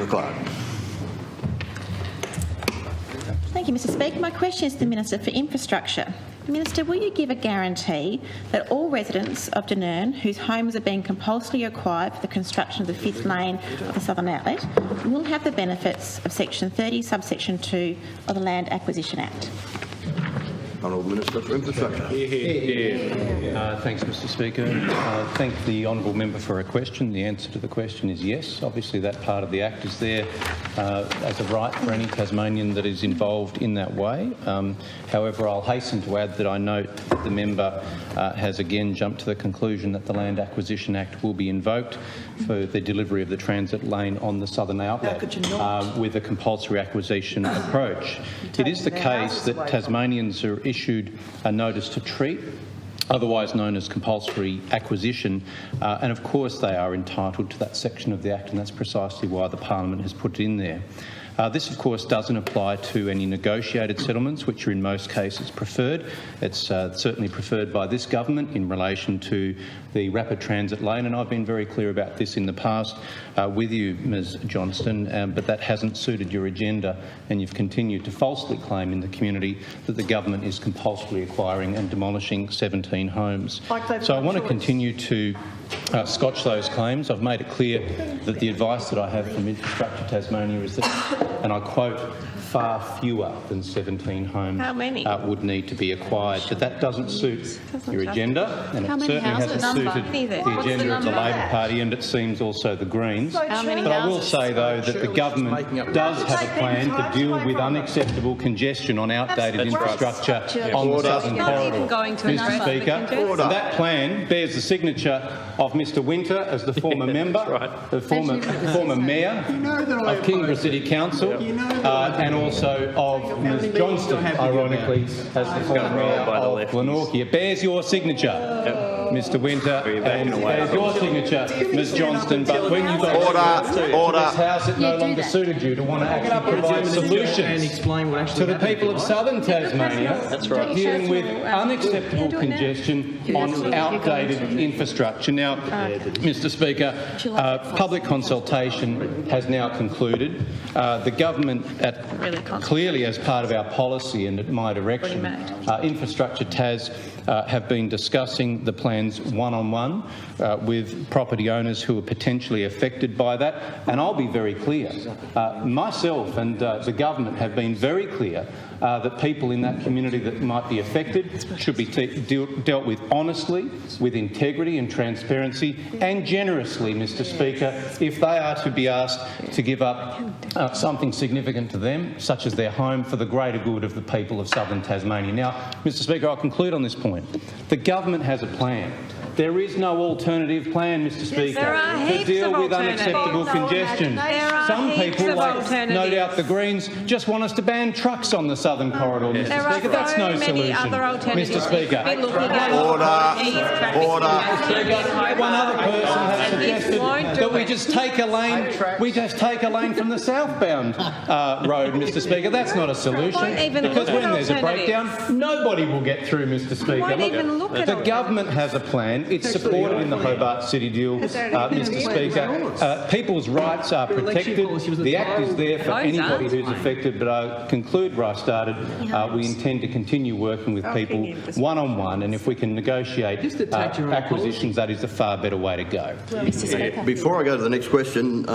Clark. Thank you, Mr Speaker. My question is to the Minister for Infrastructure. Minister, will you give a guarantee that all residents of Dynnyrne whose homes are being compulsorily acquired for the construction of the 5th lane of the Southern Outlet will have the benefits of Section 30, subsection 2 of the Land Acquisition Act? Honourable Minister for Infrastructure. Thanks, Mr Speaker. Thank the honourable member for a question. The answer to the question is yes. Obviously that part of the Act is there as a right for any Tasmanian that is involved in that way. However, I'll hasten to add that I note that the member has again jumped to the conclusion that the Land Acquisition Act will be invoked for the delivery of the transit lane on the Southern Outlet with a compulsory acquisition approach. It is the case that Tasmanians are issued a notice to treat, otherwise known as compulsory acquisition, and of course they are entitled to that section of the Act, and that's precisely why the Parliament has put it in there. This, of course, doesn't apply to any negotiated settlements, which are in most cases preferred. It's certainly preferred by this government in relation to the rapid transit lane, and I've been very clear about this in the past with you, Ms Johnston, but that hasn't suited your agenda, and you've continued to falsely claim in the community that the government is compulsorily acquiring and demolishing 17 homes. So I want to continue to scotch those claims. I've made it clear that the advice that I have from Infrastructure Tasmania is that, and I quote, far fewer than 17 homes would need to be acquired. But that doesn't suit your agenda, and it certainly hasn't suited the agenda of the Labor Party, and it seems also the Greens. But I will say, though, that the government does have a plan to deal with unacceptable congestion on outdated infrastructure on the Southern Corridor. Mr Speaker, and that plan bears the signature of Mr Winter as the former member, the former mayor of Kingborough City Council, and also of Ms Johnston, ironically, as the former mayor of Dynnyrne. It bears your signature, Mr Winter, and it bears your signature, Ms Johnston, but when you got to this House, it no longer suited you to want to actually provide solutions to the people of southern Tasmania dealing with unacceptable congestion on outdated infrastructure. Now, Mr Speaker, public consultation has now concluded. The government, clearly as part of our policy and at my direction, Infrastructure Tas have been discussing the plans one-on-one with property owners who are potentially affected by that. And I'll be very clear. Myself and the government have been very clear that people in that community that might be affected should be dealt with honestly, with integrity and transparency, and generously, Mr Speaker, if they are to be asked to give up something significant to them, such as their home, for the greater good of the people of southern Tasmania. Now, Mr Speaker, I'll conclude on this point. The government has a plan. There is no alternative plan, Mr Speaker, to deal with unacceptable congestion. Some people, like no doubt the Greens, just want us to ban trucks on the Southern Corridor, Mr Speaker. That's no solution, Mr Speaker. Order. One other person has suggested that we just take a lane from the southbound road, Mr Speaker. That's not a solution, because when there's a breakdown, nobody will get through, Mr Speaker. Look, the government has a plan. It's supported in the Hobart City deal, Mr Speaker. People's rights are protected. The Act is there for anybody who's affected, but I conclude where I started. We intend to continue working with people one-on-one, and if we can negotiate acquisitions, that is a far better way to go. Before I go to the next question,